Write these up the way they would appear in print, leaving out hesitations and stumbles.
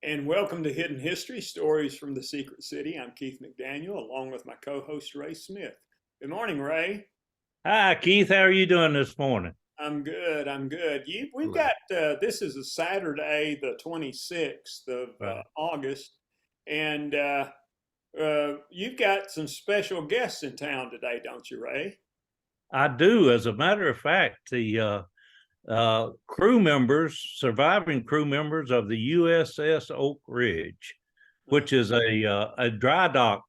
And welcome to Hidden History Stories from the Secret City. I'm Keith McDaniel, along with my co-host Ray Smith. Good morning, Ray. Hi, Keith. How are you doing this morning? I'm good. I'm good. We've Hello. got this is a Saturday, the 26th of Right. August, and you've got some special guests in town today, don't you, Ray? I do. As a matter of fact, the crew members, surviving crew members of the USS Oak Ridge, Uh, which is a dry dock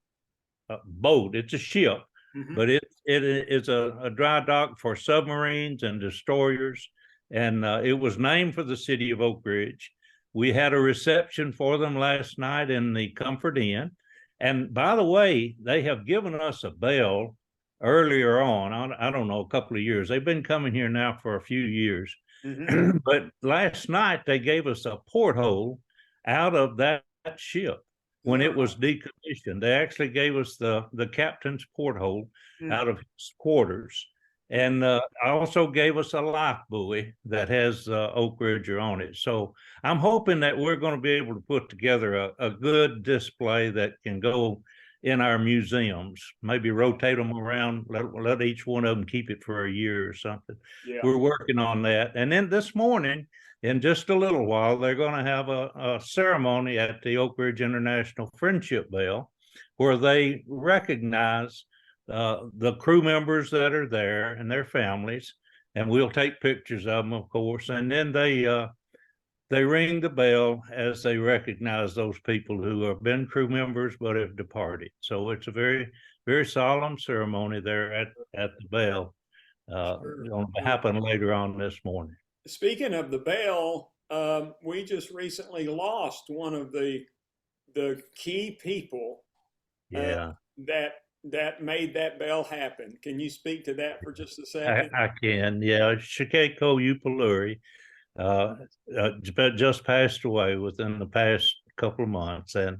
boat. It's a ship, mhm. but it is a dry dock for submarines and destroyers, and it was named for the city of Oak Ridge. We had a reception for them last night in the Comfort Inn, and by the way, they have given us a bell earlier on. I don't know, a couple of years. They've been coming here now for a few years, Mhm. but last night they gave us a porthole out of that ship when it was decommissioned. They actually gave us the captain's porthole Mm. out of his quarters, and also gave us a life buoy that has Oak Ridge on it. So I'm hoping that we're going to be able to put together a good display that can go in our museums, maybe rotate them around, let each one of them keep it for a year or something. Yeah. We're working on that. And then this morning, in just a little while, they're going to have a ceremony at the Oak Ridge International Friendship Bell where they recognize the crew members that are there and their families. And we'll take pictures of them, of course. And then they ring the bell as they recognize those people who have been crew members but have departed. So it's a very, very solemn ceremony there at the bell. Sure. Going to Sure. happen later on this morning. Speaking of the bell, we just recently lost one of the key people uh, Yeah, that that made that bell happen. Can you speak to that for just a I, second? I can. Yeah, Shikeko Upaluri uh, just passed away within the past couple of months, and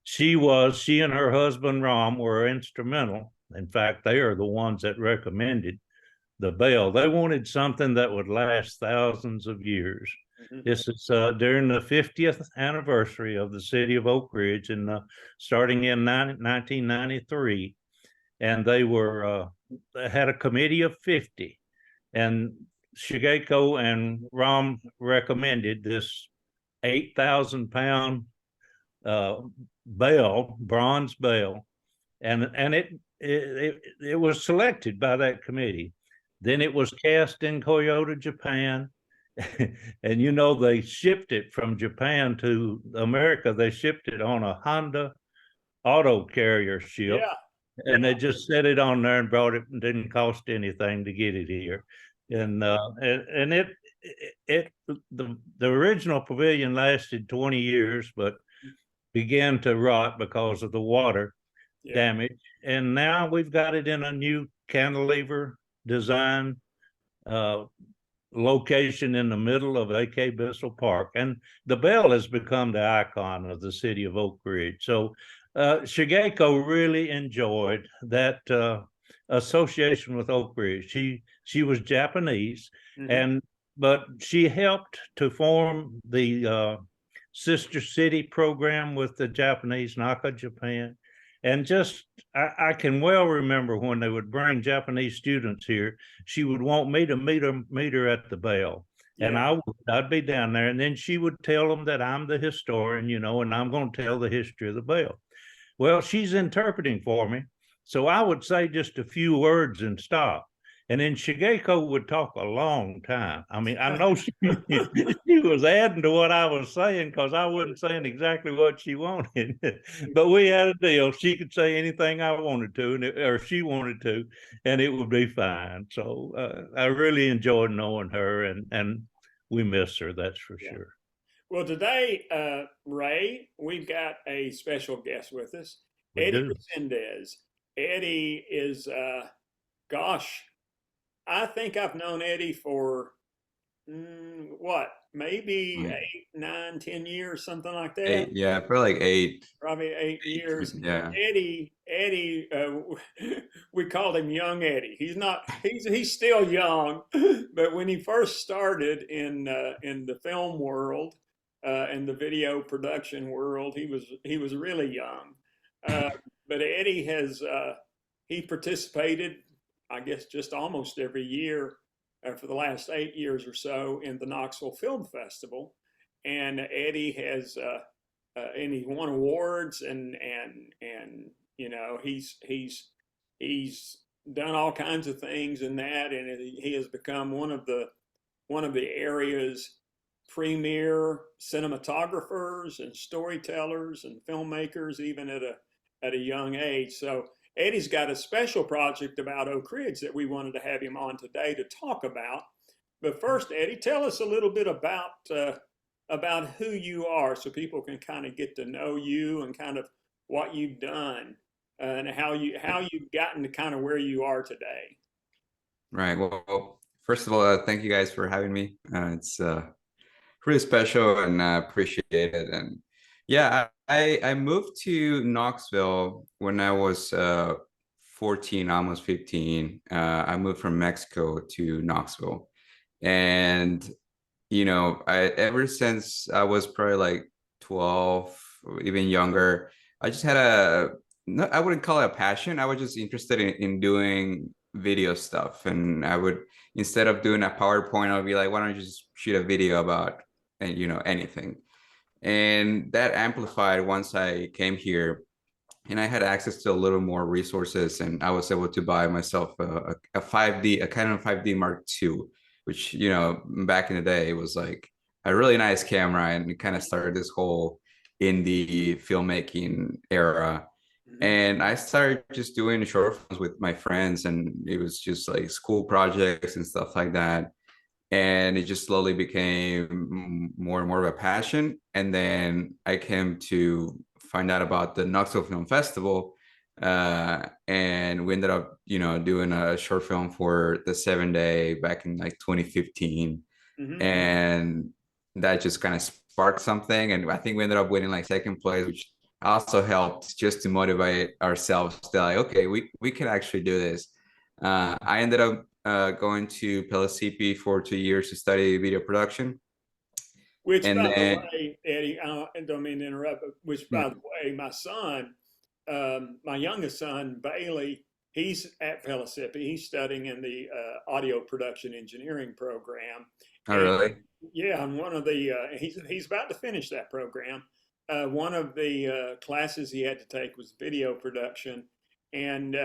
she and her husband Ram were instrumental. In fact, they are the ones that recommended the bell. They wanted something that would last thousands of years. Mhm. This is during the 50th anniversary of the city of Oak Ridge, and starting in 1993, and they had a committee of 50, and Shigeko and Ram recommended this 8,000 pound uh, bell, bronze bell, and it was selected by that committee. Then it was cast in Kyoto, Japan, and they shipped it from Japan to America. They shipped it on a Honda auto carrier ship, Yeah, and yeah, they just set it on there and brought it, and didn't cost anything to get it here. yeah, And it the original pavilion lasted 20 years, but began to rot because of the water yeah. damage. And now we've got it in a new cantilever design uh, location in the middle of AK Bissell Park. And the bell has become the icon of the city of Oak Ridge. So Shigeko really enjoyed that association with Oak Ridge. She was Japanese, Mhm. and but she helped to form the sister city program with the Japanese Naka, Japan. And just, I can well remember when they would bring Japanese students here, she would want me to meet her at the bell. And Yeah, I'd be down there, and then she would tell them that I'm the historian, and I'm going to tell the history of the bell. Well, she's interpreting for me. So I would say just a few words and stop. And then Shigeko would talk a long time. I mean, I know she was adding to what I was saying because I wasn't saying exactly what she wanted. But we had a deal. She could say anything I wanted to, or she wanted to, and it would be fine. So I really enjoyed knowing her, and we miss her, that's for yeah. sure. Well, today, Ray, we've got a special guest with us, We Eddie do. Recendez. Eddie is, gosh, I think I've known Eddie for what, maybe Mm, 8, 9, 10 years, something like that. 8, yeah, for like 8, Probably 8 years. yeah. Eddie, we called him Young Eddie. He's not. He's still young, but when he first started in the film world, in the video production world. He was really young, uh, but Eddie has he participated, I guess, just almost every year for the last 8 years or so in the Knoxville Film Festival, and Eddie has and he won awards, and you know he's done all kinds of things in that, and he has become one of the area's premier cinematographers and storytellers and filmmakers, even at a young age. So Eddie's got a special project about Oak Ridge that we wanted to have him on today to talk about. But first, Eddie, tell us a little bit about who you are, so people can kind of get to know you and kind of what you've done and how you've gotten to kind of where you are today. Right. Well, first of all, thank you guys for having me. It's really special, and I appreciate it. And yeah, I moved to Knoxville when I was 14, almost 15. I moved from Mexico to Knoxville, and you know, ever since I was probably like 12 or even younger, I just had no, I wouldn't call it a passion. I was just interested in doing video stuff. And I would, instead of doing a PowerPoint, I would be like, why don't you just shoot a video about, and you know, anything. And that amplified once I came here, and I had access to a little more resources, and I was able to buy myself a 5D, a Canon 5D Mark II, which, you know, back in the day, it was like a really nice camera, and it kind of started this whole indie filmmaking era. And I started just doing short films with my friends, and it was just like school projects and stuff like that. And it just slowly became more and more of a passion. And then I came to find out about the Knoxville Film Festival, and we ended up, you know, doing a short film for the 7 day back in like 2015. And that just kind of sparked something, and I think we ended up winning like second place, which also helped just to motivate ourselves to like, okay, we can actually do this. I ended up going to Pelosipi for 2 years to study video production. Which, and by the then way, Eddie, I don't mean to interrupt, but which, by the way, my son, my youngest son, Bailey, he's at Pelosipi. He's studying in the audio production engineering program. oh really? Yeah, and one of the he's about to finish that program. One of the classes he had to take was video production, and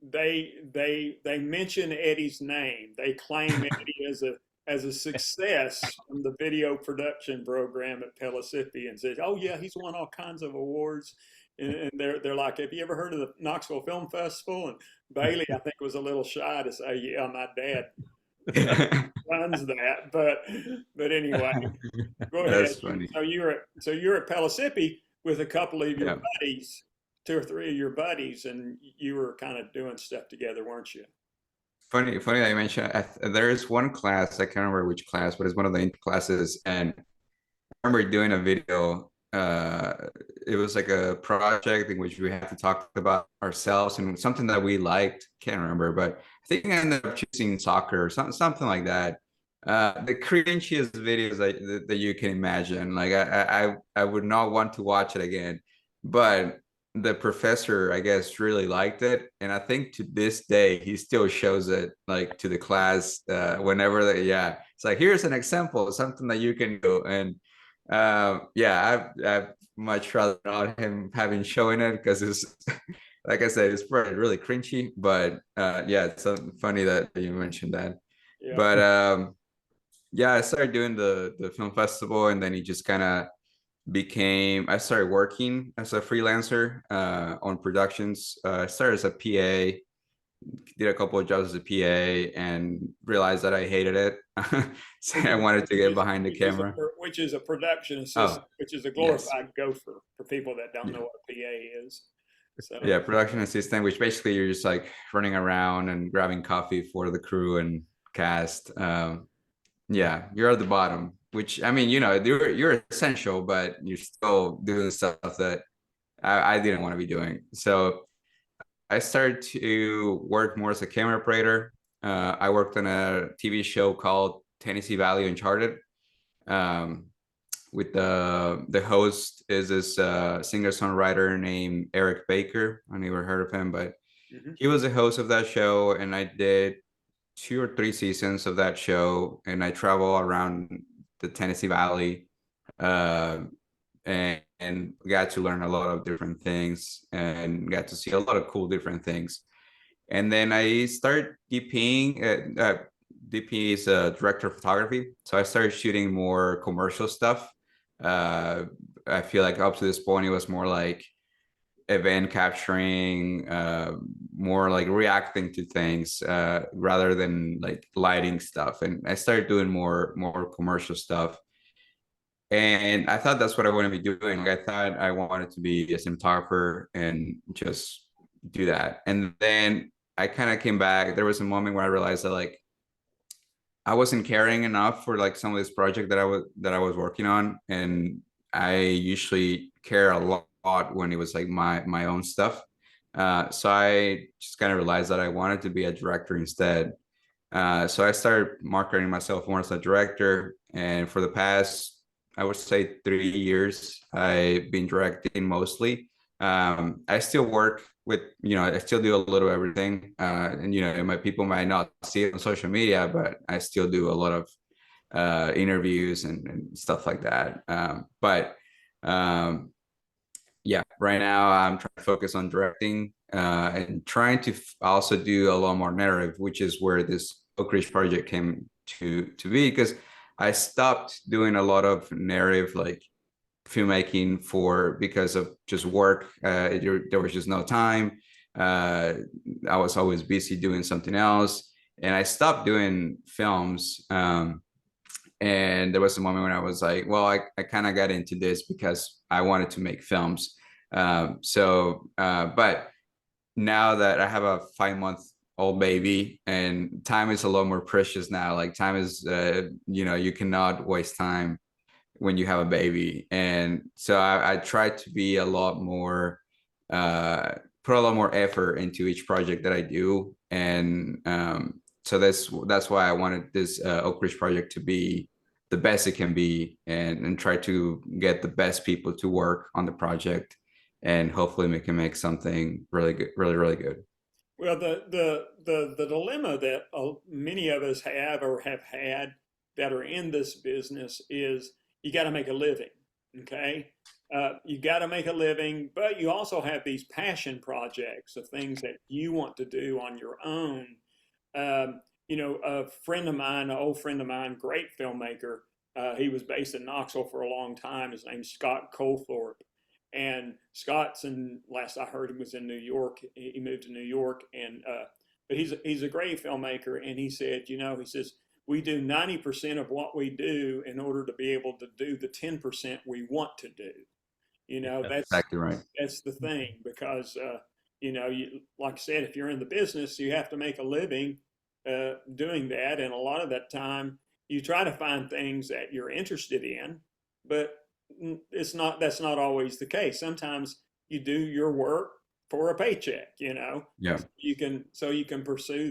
they mention Eddie's name. They claim Eddie as a success from the video production program at Pelosipi, and says, "Oh yeah, he's won all kinds of awards." And they're like, "Have you ever heard of the Knoxville Film Festival?" And Bailey, I think, was a little shy to say, "Yeah, my dad runs that." But anyway, go ahead. That's funny. So you're at Pelosipi with a couple of your Yeah. buddies, 2 or 3 of your buddies, and you were kind of doing stuff together, weren't you? Funny that you mentioned. There is one class, I can't remember which class, but it's one of the classes, and I remember doing a video. It was like a project in which we had to talk about ourselves and something that we liked. Can't remember, but I think I ended up choosing soccer or something like that. The cringiest videos that you can imagine. Like I would not want to watch it again, but the professor, I guess, really liked it, and I think to this day he still shows it like to the class whenever yeah, it's like, here's an example of something that you can do. And yeah, I've much rather not him having showing it, because it's like I said, it's probably really cringy. But yeah, it's funny that you mentioned that. Yeah. But yeah, I started doing the film festival, and then he just kind of I started working as a freelancer on productions. I started as a PA, did a couple of jobs as a PA, and realized that I hated it. So I wanted to get behind the camera. Which is a production assistant, which is a glorified gopher for people that don't know what a PA is. So yeah, production assistant, which basically you're just like running around and grabbing coffee for the crew and cast. Yeah, you're at the bottom, which, I mean, you know, you're essential, but you're still doing stuff that I didn't want to be doing. So I started to work more as a camera operator. I worked on a TV show called Tennessee Valley Uncharted. with the host is this singer-songwriter named Eric Baker. I never heard of him, but he was the host of that show, and I did 2 or 3 seasons of that show, and I travel around the Tennessee Valley, and got to learn a lot of different things and got to see a lot of cool different things. And then I started DPing. DP is a director of photography, so I started shooting more commercial stuff. I feel like up to this point it was more like event capturing, more like reacting to things, rather than like lighting stuff. And I started doing more commercial stuff, and I thought that's what I want to be doing. I thought I wanted to be a cinematographer and just do that. And then I kind of came back. There was a moment where I realized that like I wasn't caring enough for like some of this project that I was working on, and I usually care a lot when it was like my own stuff. So I just kind of realized that I wanted to be a director instead. So I started marketing myself more as a director, and for the past, I would say 3 years, I've been directing mostly. I still work with, I still do a little my people might not see it on social media, but I still do a lot of interviews and stuff like that. Yeah, right now I'm trying to focus on directing, and trying to also do a lot more narrative, which is where this Oak Ridge project came to be, because I stopped doing a lot of narrative like filmmaking because of just work. There was just no time. I was always busy doing something else, and I stopped doing films. And there was a moment when I was like, well, I kind of got into this because I wanted to make films. But now that I have a 5-month-old baby, and time is a lot more precious now. Like time is, you cannot waste time when you have a baby. And so I try to be a lot more, put a lot more effort into each project that I do. And so that's why I wanted this Oak Ridge project to be the best it can be, and try to get the best people to work on the project, and hopefully we can make something really good, really good. Well, the dilemma that many of us have or have had that are in this business is you got to make a living. Okay, you got to make a living, but you also have these passion projects of things that you want to do on your own. A friend of mine, an old friend of mine, great filmmaker. He was based in Knoxville for a long time. His name's Scott Colthorpe. And Scott's last I heard, he was in New York. He moved to New York, but he's a great filmmaker. And he said, he says, we do 90% of what we do in order to be able to do the 10% we want to do. That's exactly right. That's the thing, because, like I said, if you're in the business, you have to make a living doing that. And a lot of that time you try to find things that you're interested in, but that's not always the case. Sometimes you do your work for a paycheck, Yeah. you can pursue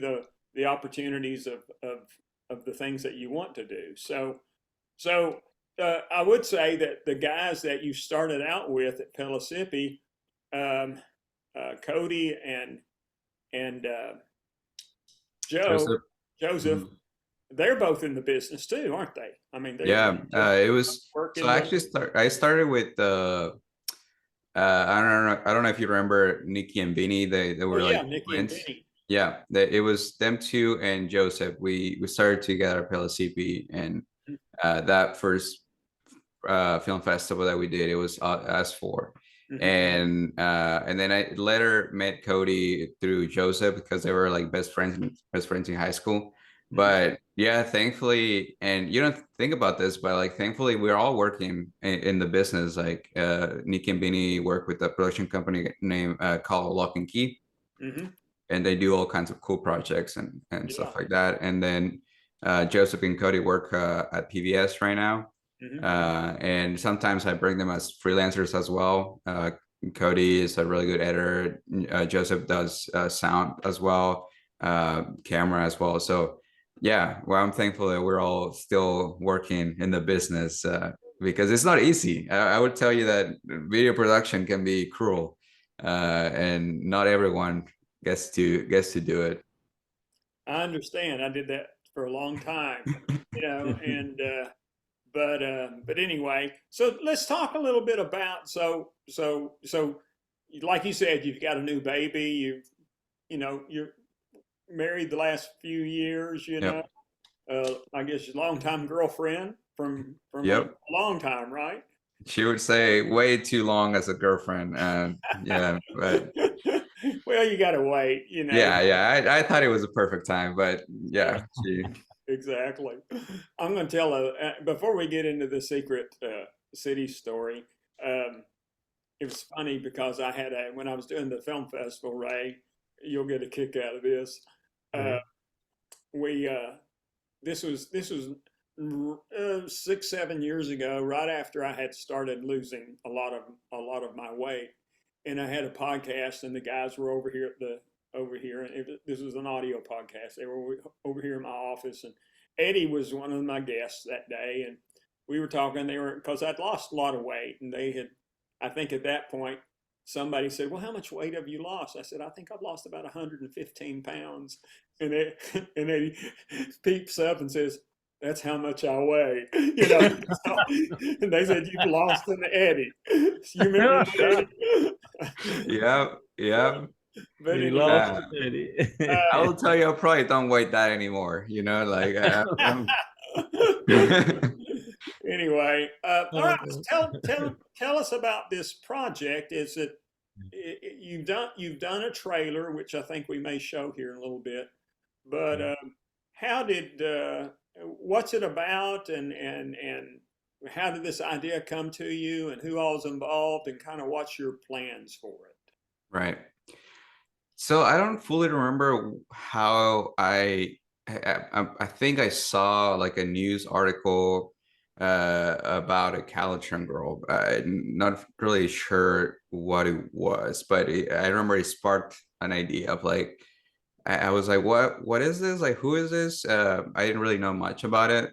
the opportunities of the things that you want to do. So I would say that the guys that you started out with at Pellissippi, Cody and Joseph, Mm-hmm. They're both in the business too, aren't they? I mean, it was. So I started with I don't know if you remember Nikki and Vinny. They were like Nikki twins. and Vinny. Yeah, it was them two and Joseph. We started together at Pellissippi, and that first film festival that we did, it was us four. Mm-hmm. And then I later met Cody through Joseph, because they were like best friends in high school. But yeah, thankfully, and you don't think about this, but like thankfully we're all working in the business. Like Nikki and Vinny work with a production company named called Lock and Key. Mm-hmm. And they do all kinds of cool projects and stuff like that. And then Joseph and Cody work at PBS right now. Mm-hmm. And sometimes I bring them as freelancers as well. Cody is a really good editor. Joseph does sound as well, camera as well. So yeah, well, I'm thankful that we're all still working in the business. because it's not easy. I would tell you that video production can be cruel, and not everyone gets to do it. I understand. I did that for a long time, and but anyway, so let's talk a little bit about so like you said, you've got a new baby. You're married the last few years. Yep. I guess your longtime girlfriend from a Yep. long time, right? She would say way too long as a girlfriend. Yeah, but Well, you got to wait. yeah. I thought it was a perfect time, but Yeah, yeah, she. exactly. I'm going to tell before we get into the secret city story. Um, it was funny because when I was doing the film festival, Ray, you'll get a kick out of this. Uh, we this was 6-7 years ago, right after I had started losing a lot of my weight, and I had a podcast, and the guys were over here, and this was an audio podcast. They were over here in my office, and Eddie was one of my guests that day, and we were talking. They were because I'd lost a lot of weight, and they had, I think at that point, somebody said, "Well, how much weight have you lost?" I said, "I think I've lost about 115 pounds." And they peeps up and says, "That's how much I weigh." So, and they said, "You've lost an Eddie." You remember that, Eddie? Yeah. But He anyway, lost Uh, it. I will tell you, I probably don't wait that anymore. Like anyway, all right. Tell us about this project. Is it you've done a trailer, which I think we may show here in a little bit. But how did what's it about, and how did this idea come to you, and who all's involved, and kind of what's your plans for it? Right. So I don't fully remember how I think I saw like a news article about a Calitrin girl. Not really sure what it was, but I remember it sparked an idea of like I was like, what is this? Like, who is this? I didn't really know much about it,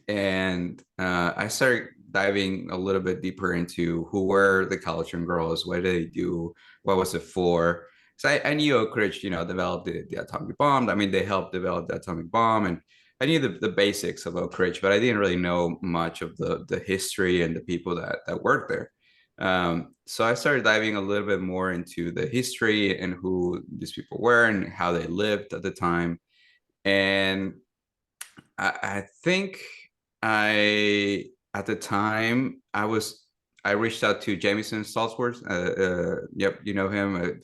and I started diving a little bit deeper into who were the Calitrin girls, what did they do, what was it for. So I knew Oak Ridge, developed the atomic bomb. I mean, they helped develop the atomic bomb, and I knew the basics of Oak Ridge, but I didn't really know much of the history and the people that worked there. So I started diving a little bit more into the history and who these people were and how they lived at the time. And I think at the time I reached out to Jamison Salsworth. Yep, you know him,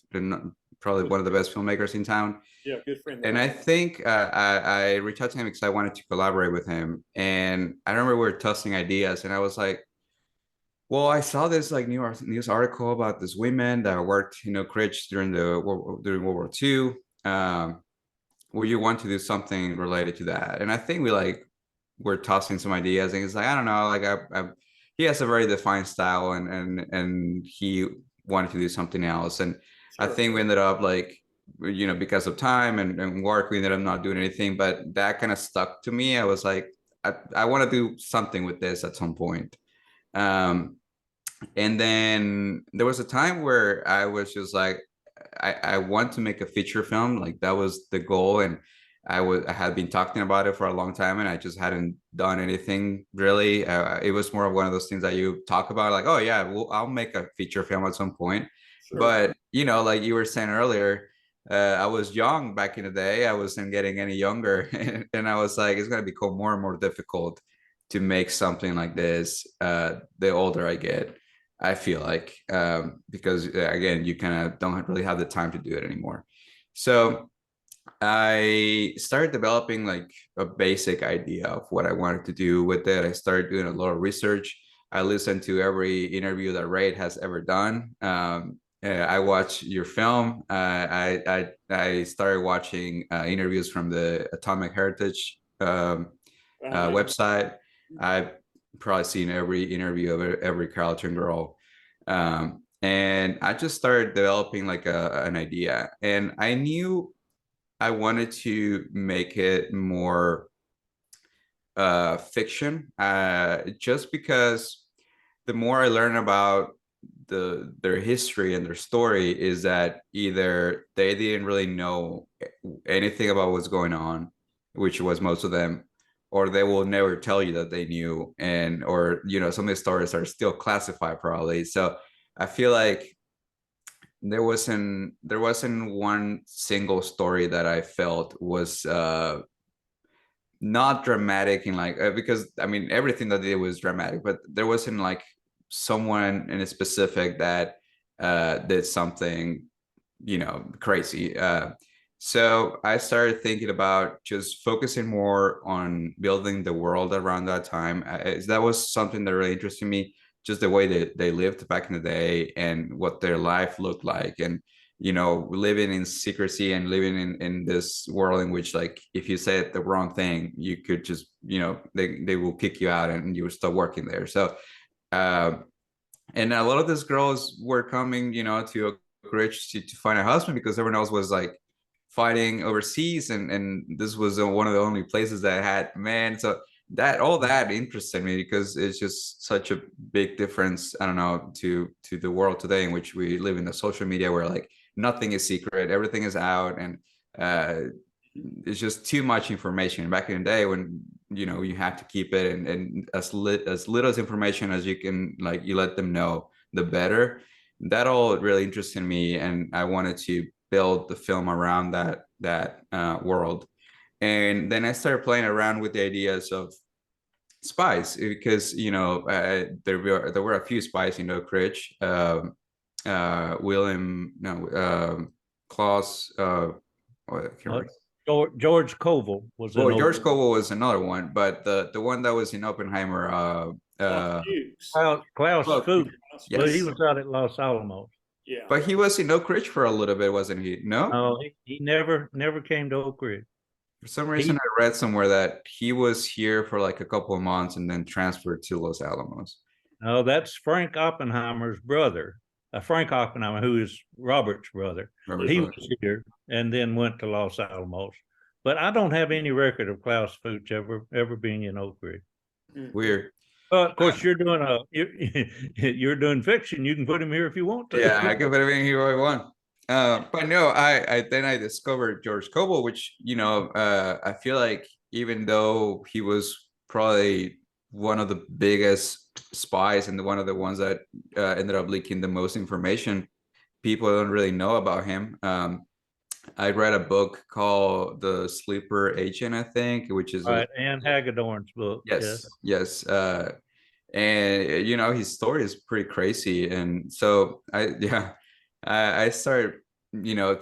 probably one of the best filmmakers in town. Yeah, good friend of And mine. I think I reached out to him because I wanted to collaborate with him. And I remember we were tossing ideas, and I was like, well, I saw this like news article about this women that worked, Critch during during World War II. Will you want to do something related to that? And I think we're tossing some ideas, and he's like, I don't know, like he has a very defined style, and he wanted to do something else. And I Sure. think we ended up like, because of time and work, we ended up not doing anything. But that kind of stuck to me. I was like, I want to do something with this at some point. And then there was a time where I was just like, I want to make a feature film. Like that was the goal. And I had been talking about it for a long time, and I just hadn't done anything really. It was more of one of those things that you talk about, like, oh yeah, well, I'll make a feature film at some point. Sure. But like you were saying earlier, I was young back in the day. I wasn't getting any younger, and I was like, it's gonna become more and more difficult to make something like this the older I get. I feel like because again, you kind of don't really have the time to do it anymore. So I started developing like a basic idea of what I wanted to do with it. I started doing a lot of research. I listened to every interview that Ray has ever done. I watched your film. I started watching interviews from the Atomic Heritage website. I've probably seen every interview of every Carlton girl. And I just started developing like an idea. And I knew I wanted to make it more fiction, just because the more I learn about their history and their story is that either they didn't really know anything about what's going on, which was most of them, or they will never tell you that they knew, and or some of the stories are still classified probably. So I feel like there wasn't one single story that I felt was not dramatic in like because I mean everything that they did was dramatic, but there wasn't like someone in a specific that did something crazy. So I started thinking about just focusing more on building the world around that time. That was something that really interested me, just the way that they lived back in the day and what their life looked like, and living in secrecy and living in this world in which, like, if you said the wrong thing, you could just they will kick you out and you will stop working there. So and a lot of these girls were coming to Oak Ridge to find a husband because everyone else was like fighting overseas, and this was one of the only places that had men. So all that interested me because it's just such a big difference, I don't know, to the world today in which we live in the social media where like nothing is secret, everything is out, and it's just too much information. Back in the day when you have to keep it and as little as information as you can, like, you let them know, the better. That all really interested me, and I wanted to build the film around that world. And then I started playing around with the ideas of spies because there were a few spies in Oak Ridge. William, no, Klaus. George Koval was. Well, George Koval was another one, but the one that was in Oppenheimer. Klaus Fuchs. Yes. But he was out at Los Alamos. Yeah. But he was in Oak Ridge for a little bit, wasn't he? No? No, he never came to Oak Ridge. For some reason, I read somewhere that he was here for like a couple of months and then transferred to Los Alamos. No, that's Frank Oppenheimer's brother. Frank Oppenheimer, who is Robert's brother. He was here and then went to Los Alamos. But I don't have any record of Klaus Fuchs ever being in Oak Ridge. Weird. Of course, you're doing fiction. You can put him here if you want to. Yeah, I can put him in here if I want. But no, then I discovered George Koval, which I feel like even though he was probably one of the biggest spies and one of the ones that ended up leaking the most information, people don't really know about him. I read a book called The Sleeper Agent, I think, which is Anne Hagedorn's book. Yes. And his story is pretty crazy, and so I started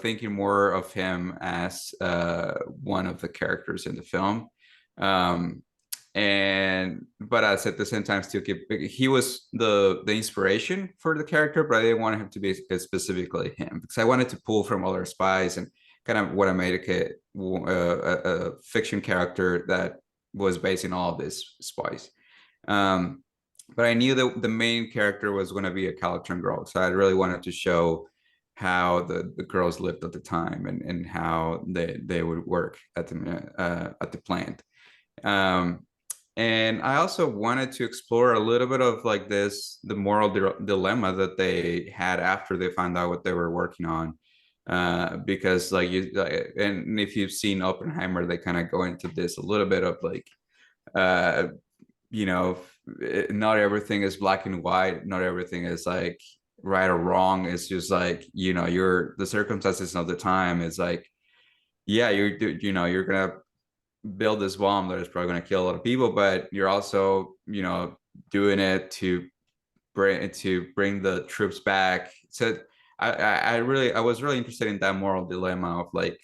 thinking more of him as one of the characters in the film, but as at the same time still he was the inspiration for the character, but I didn't want him to be specifically him because I wanted to pull from other spies and kind of what I made a fiction character that was based in all of these spies. But I knew that the main character was going to be a Calitran girl, so I really wanted to show how the girls lived at the time and how they would work at the plant. And I also wanted to explore a little bit of like the moral dilemma that they had after they found out what they were working on. Because and if you've seen Oppenheimer, they kind of go into this a little bit of like, not everything is black and white. Not everything is like right or wrong. It's just like, the circumstances of the time is like, yeah, you're going to build this bomb that is probably going to kill a lot of people, but you're also, doing it to bring the troops back. So I was really interested in that moral dilemma of like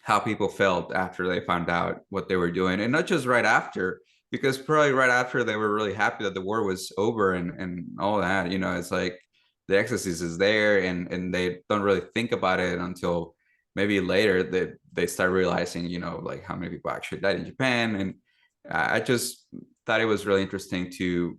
how people felt after they found out what they were doing, and not just right after, because probably right after they were really happy that the war was over and all that. It's like the exorcism is there, and they don't really think about it until maybe later they start realizing, like how many people actually died in Japan. And I just thought it was really interesting to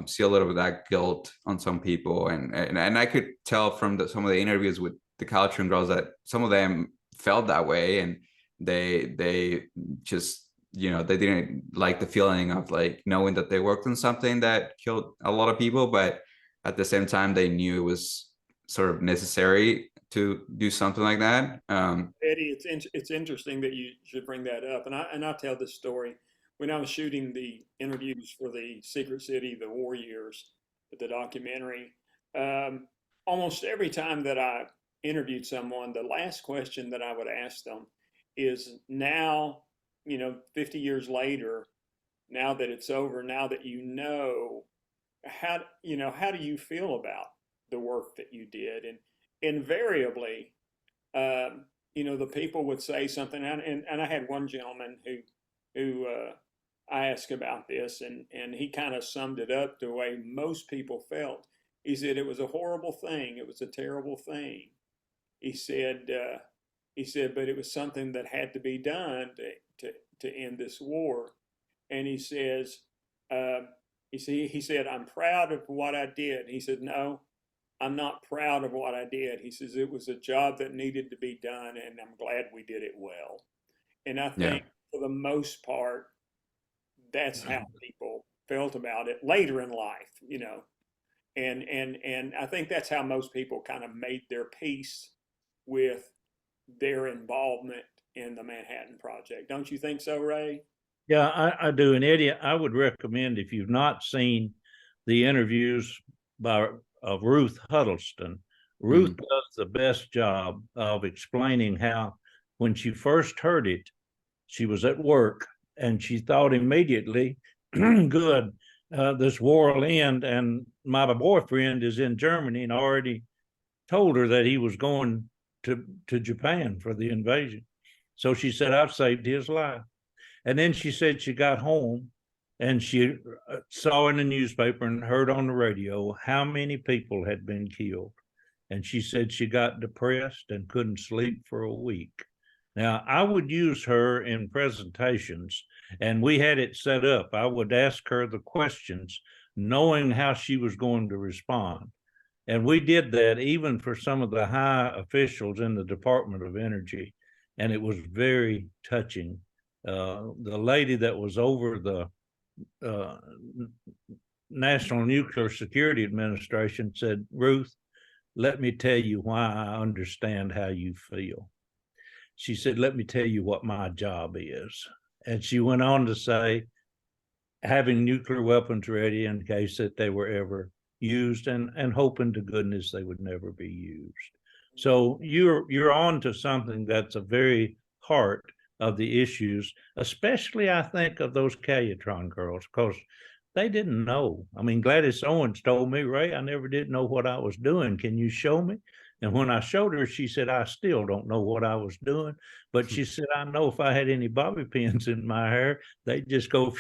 see a little bit of that guilt on some people, and I could tell from some of the interviews with the Calitran girls that some of them felt that way, and they just you know, they didn't like the feeling of like knowing that they worked on something that killed a lot of people, but at the same time they knew it was sort of necessary to do something like that. Eddie, it's interesting that you should bring that up, and I tell this story when I was shooting the interviews for the Secret City, the War Years, the documentary. Um, Almost every time that I interviewed someone, the last question that I would ask them is, now, 50 years later, now that it's over, now that how do you feel about the work that you did? And invariably, the people would say something, and I had one gentleman who I asked about this, and he kind of summed it up the way most people felt. He said it was a horrible thing, it was a terrible thing. He said, but it was something that had to be done to end this war. And he says, he said, I'm proud of what I did. He said, no, I'm not proud of what I did. He says, it was a job that needed to be done, and I'm glad we did it well. And I Yeah. think for the most part, that's how people felt about it later in life. And I think that's how most people kind of made their peace with their involvement in the Manhattan Project. Don't you think so, Ray? Yeah, I do. And Eddie, I would recommend, if you've not seen the interviews of Ruth Huddleston, Ruth does the best job of explaining how, when she first heard it, she was at work and she thought immediately, good, this war will end. And my boyfriend is in Germany and already told her that he was going to Japan for the invasion. So she said, I've saved his life. And then she said she got home and she saw in the newspaper and heard on the radio how many people had been killed. And she said she got depressed and couldn't sleep for a week. Now, I would use her in presentations, and we had it set up. I would ask her the questions, knowing how she was going to respond. And we did that even for some of the high officials in the Department of Energy. And it was very touching. The lady that was over the National Nuclear Security Administration said, Ruth, let me tell you why I understand how you feel. She said, let me tell you what my job is. And she went on to say, having nuclear weapons ready in case that they were ever used, and hoping to goodness they would never be used. So you're on to something that's a very heart of the issues, especially I think of those Calutron girls, because they didn't know. I mean, Gladys Owens told me, Ray, I never did know what I was doing. Can you show me? And when I showed her, she said, I still don't know what I was doing. But she said, I know if I had any bobby pins in my hair, they'd just go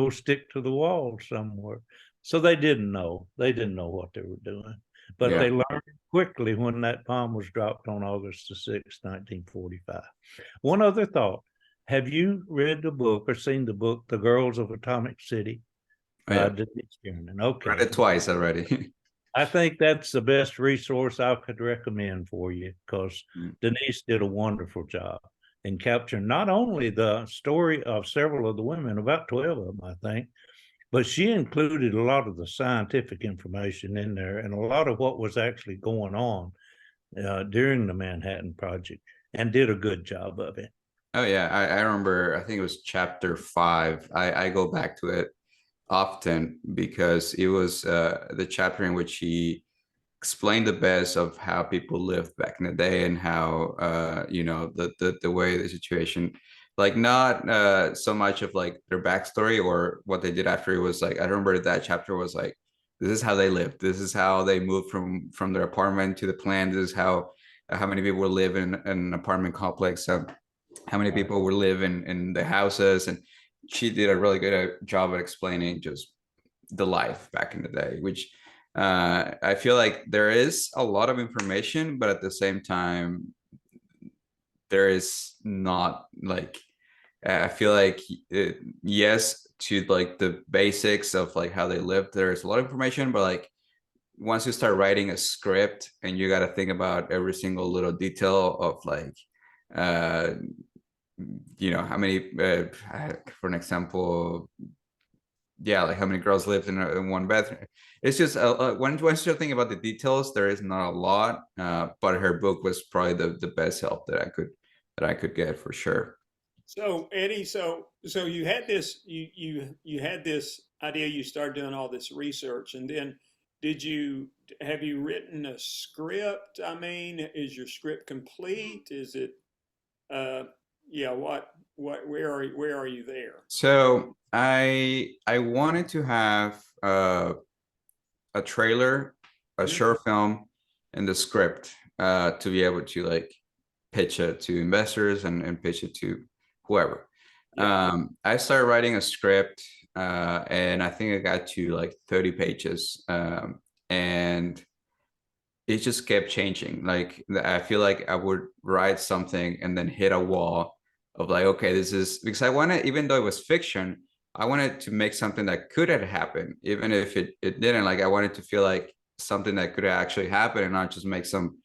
stick to the wall somewhere. So they didn't know. They didn't know what they were doing. But they learned quickly when that bomb was dropped on August the 6th, 1945. One other thought. Have you read the book or seen the book, The Girls of Atomic City? Okay. Read it twice already. I think that's the best resource I could recommend for you, because Denise did a wonderful job in capturing not only the story of several of the women, about 12 of them, I think, but she included a lot of the scientific information in there and a lot of what was actually going on during the Manhattan Project, and did a good job of it. Oh yeah, I remember, I think it was chapter 5. I go back to it often because it was the chapter in which he explained the best of how people lived back in the day, and how the way the situation, like, not so much of like their backstory or what they did after. It was like, I remember that chapter was like, this is how they lived, this is how they moved from their apartment to the plant, this is how many people would live in an apartment complex, how many people would live in the houses. And she did a really good job at explaining just the life back in the day, which I feel like there is a lot of information, but at the same time, there is not, like, I feel like yes, to like the basics of like how they lived, there's a lot of information, but like once you start writing a script and you got to think about every single little detail of like how many, for an example, yeah, like how many girls lived in one bathroom. It's just once you think about the details, there is not a lot. But her book was probably the best help that I could get for sure. So Eddie, so you had this you had this idea. You started doing all this research, and then have you written a script? I mean, is your script complete? Is it uh yeah, where are you there? So I wanted to have a trailer, a Mhm. short film, and the script to be able to like pitch it to investors and pitch it to whoever. Yeah, I started writing a script, and I think I got to like 30 pages, and it just kept changing. Like I feel like I would write something and then hit a wall of like, okay, this is because I wanted, even though it was fiction, I wanted to make something that could have happened, even if it didn't. Like I wanted to feel like something that could actually happen and not just make some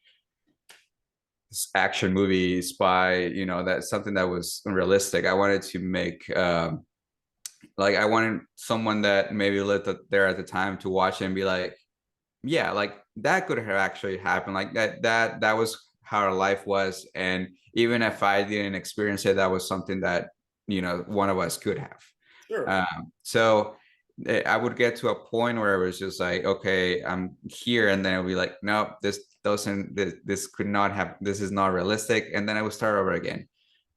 action movie spy, that's something that was unrealistic. I wanted to make like I wanted someone that maybe lived there at the time to watch it and be like, yeah, like that could have actually happened. Like that was how our life was. And even if I didn't experience it, that was something that, one of us could have. sure. So I would get to a point where it was just like, okay, I'm here. And then it'll be like, no, this could not have, this is not realistic. And then I would start over again.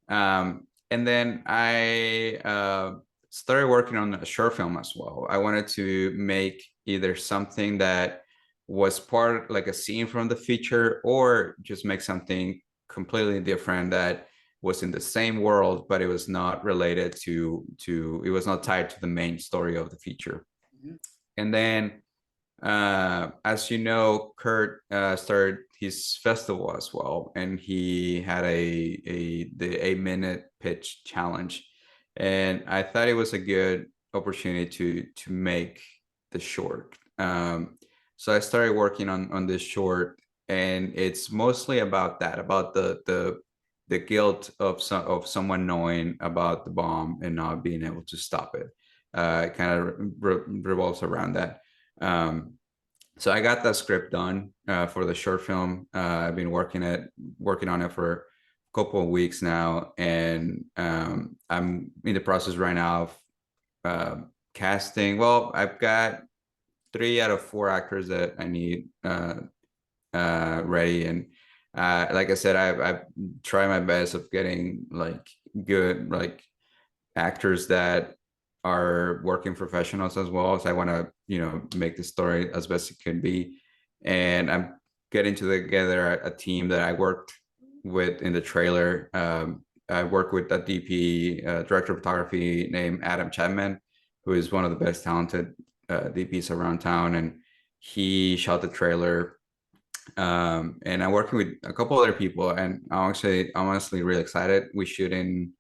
And then I started working on a short film as well. I wanted to make either something that was part like a scene from the feature, or just make something completely different that was in the same world, but it was not related it was not tied to the main story of the feature. Mhm. And then as you know, Kurt started his festival as well, and he had the 8-minute pitch challenge, and I thought it was a good opportunity to make the short. So I started working on this short, and it's mostly about that, about the guilt of someone knowing about the bomb and not being able to stop it. It kind of revolves around that. Um, so I got that script done for the short film. I've been working on it for a couple of weeks now, and I'm in the process right now of casting. Well, I've got 3 out of 4 actors that I need ready, and like I said, I've tried my best of getting like good like actors that are working professionals as well. So I want to, make the story as best it can be. And I'm getting together a team that I worked with in the trailer. I work with a DP, director of photography named Adam Chapman, who is one of the best talented DPs around town. And he shot the trailer. And I'm working with a couple other people, and I'm honestly really excited. We shoot in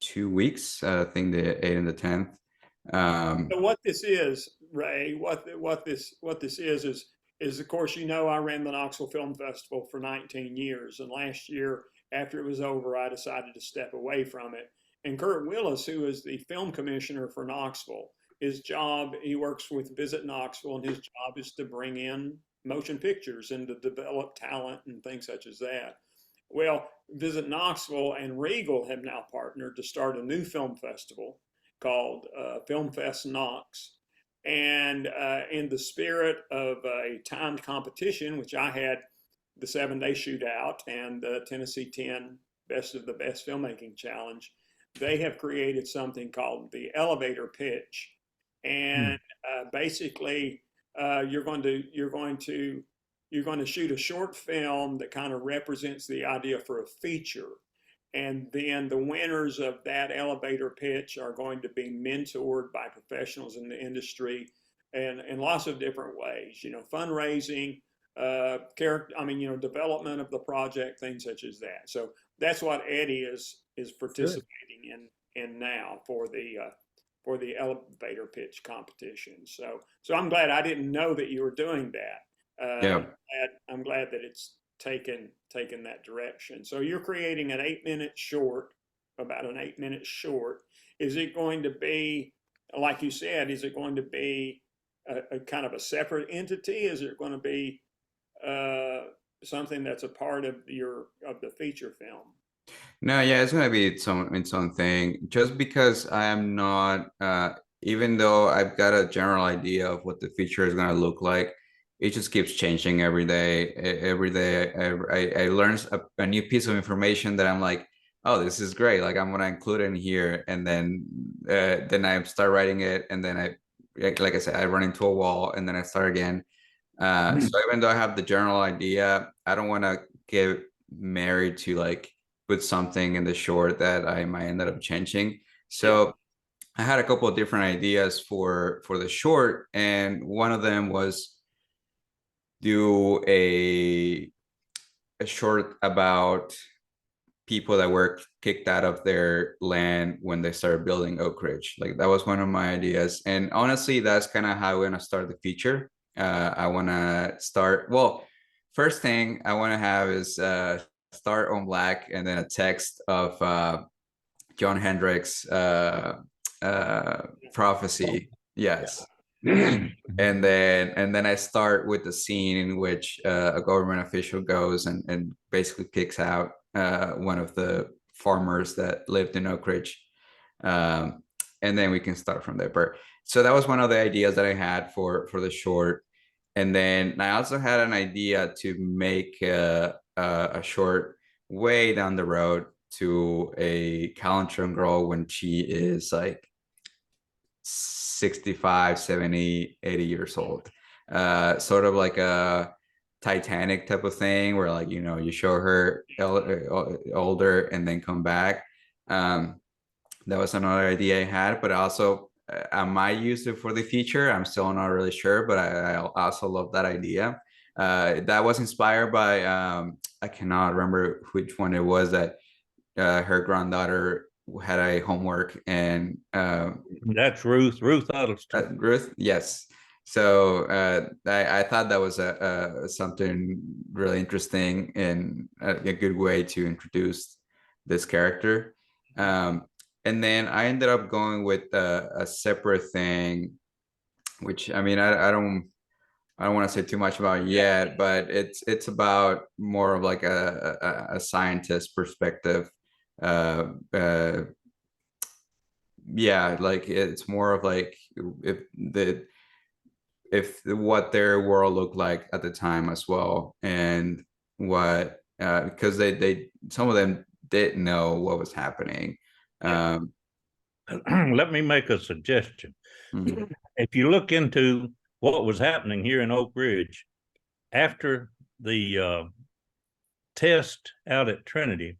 2 weeks, I think the 8th and the 10th. So what this is, Ray, what this is of course, I ran the Knoxville Film Festival for 19 years, and last year after it was over, I decided to step away from it. And Kurt Willis, who is the film commissioner for Knoxville, he works with Visit Knoxville, and his job is to bring in motion pictures and to develop talent and things such as that. Well, Visit Knoxville and Regal have now partnered to start a new film festival called Film Fest Knox. And in the spirit of a timed competition, which I had the 7-day shootout and the Tennessee 10 Best of the Best Filmmaking Challenge, they have created something called the elevator pitch. And basically, you're going to shoot a short film that kind of represents the idea for a feature, and then the winners of that elevator pitch are going to be mentored by professionals in the industry and in lots of different ways, fundraising, development of the project, things such as that. So that's what Eddie is Good. participating in now for the elevator pitch competition. So I'm glad. I didn't know that you were doing that. Yeah. I'm glad that it's taken that direction. So you're creating an 8-minute short about an 8-minute short. Is it going to be, like you said, is it going to be a kind of a separate entity? Is it going to be something that's a part of the feature film? No, yeah, it's gonna be its own thing. Just because I am not, even though I've got a general idea of what the feature is gonna look like, it just keeps changing every day. Every day, I learn a new piece of information that I'm like, oh, this is great. Like I'm gonna include it in here, and then I start writing it, and then like I said, I run into a wall, and then I start again. So even though I have the general idea, I don't want to get married to like put something in the short that I might end up changing. So I had a couple of different ideas for the short, and one of them was do a short about people that were kicked out of their land when they started building Oak Ridge. Like that was one of my ideas, and honestly, that's kind of how I'm gonna start the feature. I want to start. Well, first thing I want to have is start on black, and then a text of John Hendricks' prophecy. Yes. And then I start with the scene in which a government official goes and basically kicks out one of the farmers that lived in Oak Ridge, and then we can start from there. But so that was one of the ideas that I had for the short, and then I also had an idea to make a short way down the road to a Calentron girl when she is like 65, 70, 80 years old. Sort of like a Titanic type of thing where like, you know, you show her older and then come back. That was another idea I had, but also I might use it for the feature. I'm still not really sure, but I also love that idea. That was inspired by, I cannot remember which one it was that her granddaughter had a homework, and That's Ruth Huddleston. Ruth, yes. So I thought that was something really interesting and a good way to introduce this character. And then I ended up going with a separate thing, which I mean I don't want to say too much about it yet, but it's about more of like a scientist perspective. Yeah, like it's more of like if what their world looked like at the time as well, and what because they some of them didn't know what was happening. Let me make a suggestion. Mhm. If you look into what was happening here in Oak Ridge after the test out at Trinity,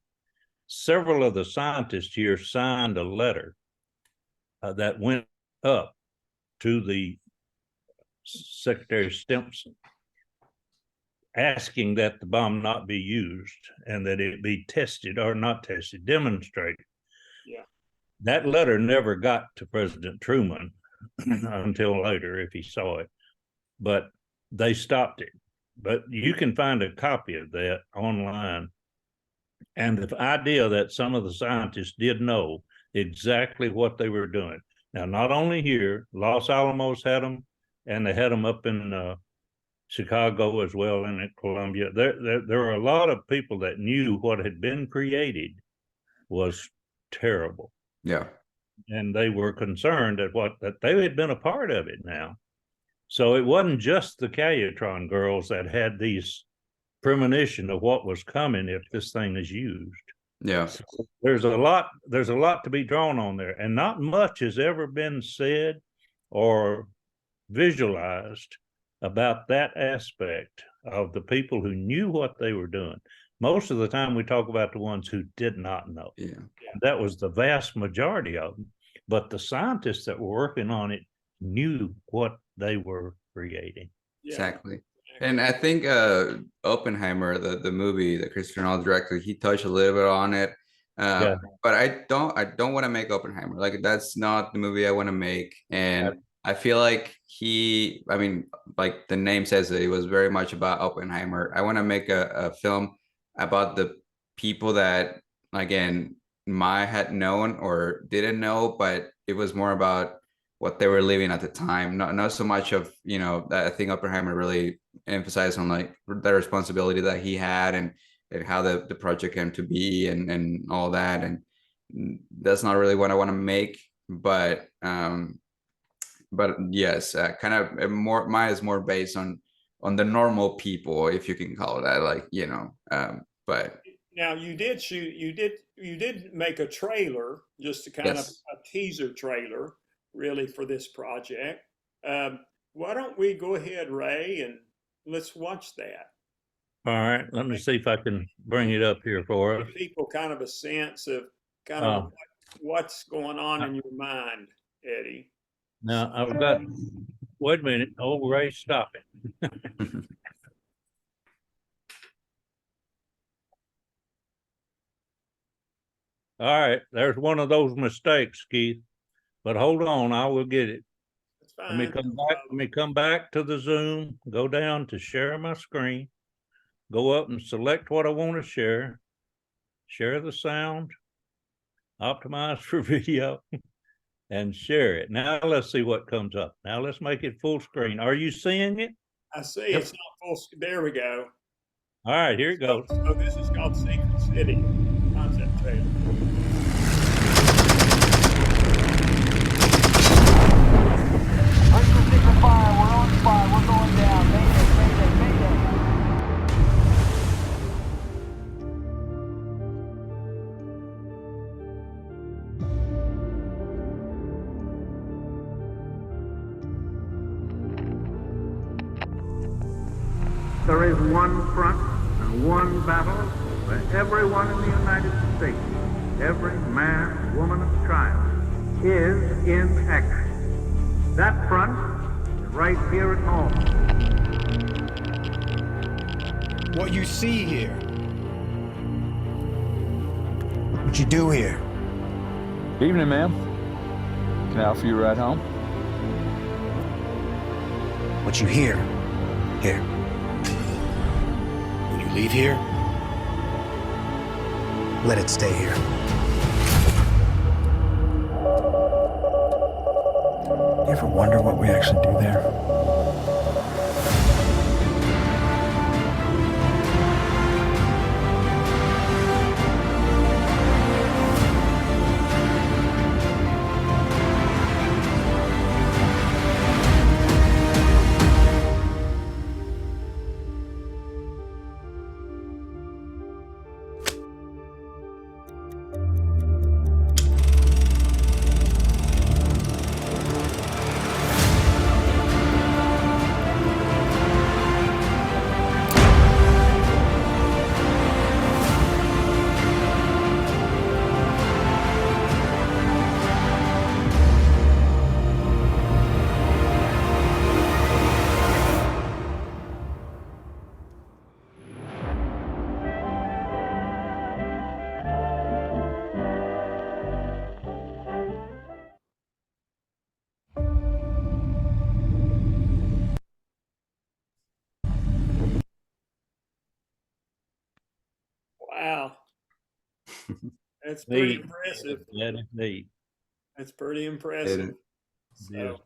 several of the scientists here signed a letter that went up to the Secretary Stimson, asking that the bomb not be used and that it be tested or not tested, demonstrated. Yeah. That letter never got to President Truman until later, if he saw it, but they stopped it. But you can find a copy of that online. And the idea that some of the scientists did know exactly what they were doing. Now, not only here, Los Alamos had them, and they had them up in Chicago as well, and at Columbia. There were a lot of people that knew what had been created was terrible. Yeah. And they were concerned that they had been a part of it now. So it wasn't just the Calutron girls that had these premonition of what was coming if this thing is used. Yeah. So there's a lot to be drawn on there, and not much has ever been said or visualized about that aspect of the people who knew what they were doing. Most of the time we talk about the ones who did not know. Yeah. That was the vast majority of them. But the scientists that were working on it knew what they were creating. Yeah. Exactly. And I think Oppenheimer, the movie that Christopher Nolan directed, he touched a little bit on it. Yeah. But I don't want to make Oppenheimer. Like that's not the movie I want to make. And I feel like I mean, like the name says it was very much about Oppenheimer. I want to make a film about the people that, again, Maya had known or didn't know, but it was more about what they were living at the time. Not so much of, you know, that I think Oppenheimer really emphasized on like the responsibility that he had and how the project came to be and all that. And that's not really what I want to make, but yes, kind of more, mine is more based on the normal people, if you can call it that, like, you know, but Now you did make a trailer, just a kind of yes. a teaser trailer, really, for this project. Why don't we go ahead, Ray, and let's watch that. All right, let me see if I can bring it up here for us. Give people kind of a sense of kind of Um, what's going on in your mind, Eddie. Now I've got, wait a minute. Oh, Ray, stop it. All right, there's one of those mistakes, Keith. But hold on, I will get it. That's Let me fine. come back. Let me come back to the Zoom. Go down to share my screen. Go up and select what I want to share. Share the sound. Optimize for video, and share it. Now let's see what comes up. Now let's make it full screen. Are you seeing it? I see Yep. it's not full. There we go. All right, here it goes. So this is called Secret City concept trailer. Break the secret fire. We're on fire. We're going down. Mayday, mayday, mayday. There is one front and one battle for everyone in the United States. Every man, woman, and child is in action. That front is right here at home. What you see here, what you do here. Evening, ma'am. Can I offer you a ride home? What you hear, here. When you leave here, let it stay here. You ever wonder what we actually do there? Wow, that's pretty Neat. impressive. That is neat. That's pretty impressive. It- So,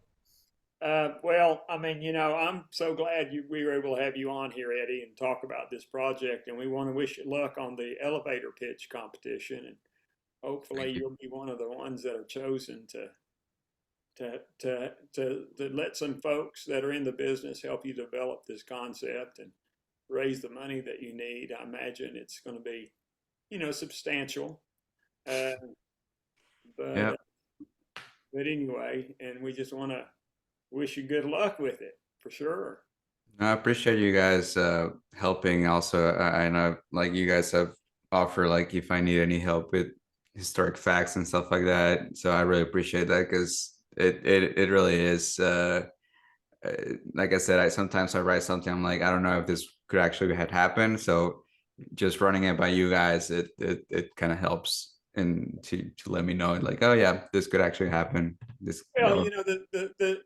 well, I mean, I'm so glad we were able to have you on here, Eddie, and talk about this project. And we want to wish you luck on the elevator pitch competition, and hopefully Thank you. you'll be one of the ones that are chosen to let some folks that are in the business help you develop this concept and raise the money that you need. I imagine it's going to be, substantial. Uh, but yeah. but anyway, and we just want to wish you good luck with it for sure. I appreciate you guys helping. Also, I know like you guys have offered like if I need any help with historic facts and stuff like that. So I really appreciate that because it really is. Like I said, sometimes I write something. I'm like, I don't know if this could actually had happened. So just running it by you guys, it kind of helps and to let me know like, oh yeah, this could actually happen. This Well, no.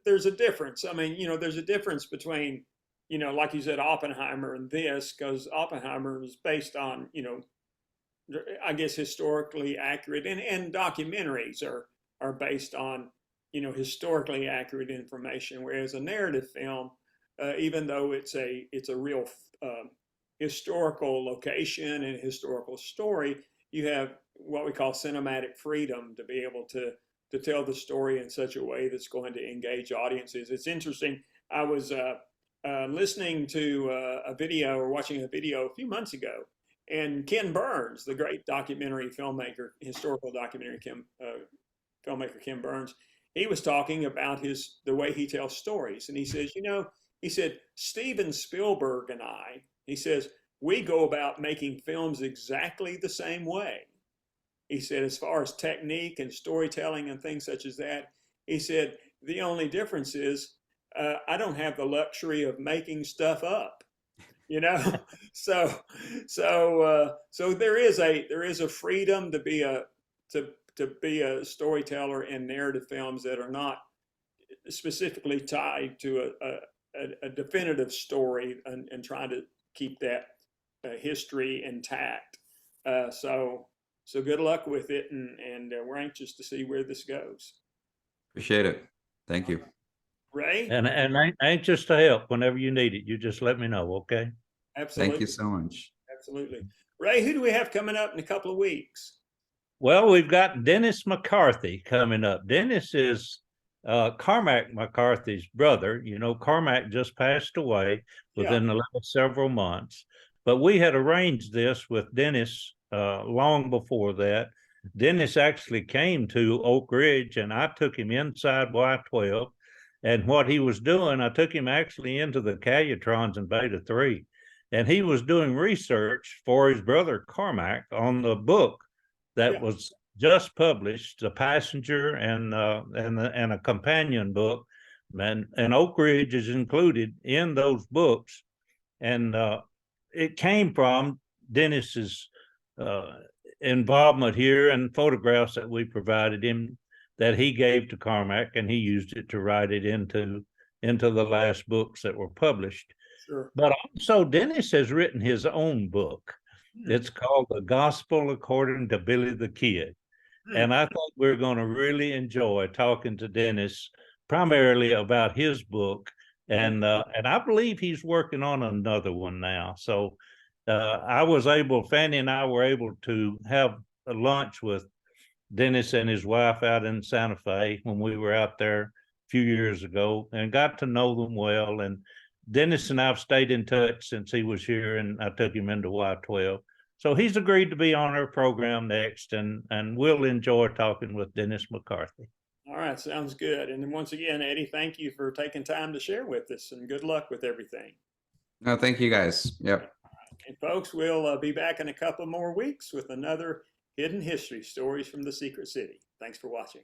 there's a difference. I mean, there's a difference between, like you said, Oppenheimer and this, because Oppenheimer is based on, I guess, historically accurate, and documentaries are based on, historically accurate information, whereas a narrative film, even though it's a real historical location and historical story, you have what we call cinematic freedom to be able to tell the story in such a way that's going to engage audiences. It's interesting. I was listening to a video or watching a video a few months ago, and Ken Burns, the great documentary filmmaker, historical documentary filmmaker Ken Burns, he was talking about the way he tells stories. And he says, he said, Steven Spielberg and he says, we go about making films exactly the same way. He said, as far as technique and storytelling and things such as that, he said, the only difference is I don't have the luxury of making stuff up. So there is a freedom to be a storyteller in narrative films that are not specifically tied to a definitive story and trying to keep that history intact. So good luck with it, and we're anxious to see where this goes. Appreciate it. Thank you. Ray? And anxious to help whenever you need it. You just let me know, okay? Absolutely. Thank you so much. Absolutely. Ray, who do we have coming up in a couple of weeks? Well, we've got Dennis McCarthy coming up. Dennis is Cormac McCarthy's brother. Cormac just passed away within the last several months. But we had arranged this with Dennis long before that. Dennis actually came to Oak Ridge, and I took him inside Y12. And what he was doing, I took him actually into the Calutrons in Beta 3. And he was doing research for his brother Cormac on the book that was just published, The Passenger and a companion book. And Oak Ridge is included in those books. And it came from Dennis's involvement here and photographs that we provided him that he gave to Cormac, and he used it to write it into the last books that were published. Sure. But also Dennis has written his own book. It's called The Gospel According to Billy the Kid. And I think we're going to really enjoy talking to Dennis primarily about his book. And I believe he's working on another one now. So Fanny and I were able to have a lunch with Dennis and his wife out in Santa Fe when we were out there a few years ago, and got to know them well. And Dennis and I've stayed in touch since he was here, and I took him into Y12. So he's agreed to be on our program next, and we'll enjoy talking with Dennis McCarthy. All right, sounds good. And then once again, Eddie, thank you for taking time to share with us, and good luck with everything. No, thank you guys. Yep. And folks, we'll be back in a couple more weeks with another Hidden History Stories from the Secret City. Thanks for watching.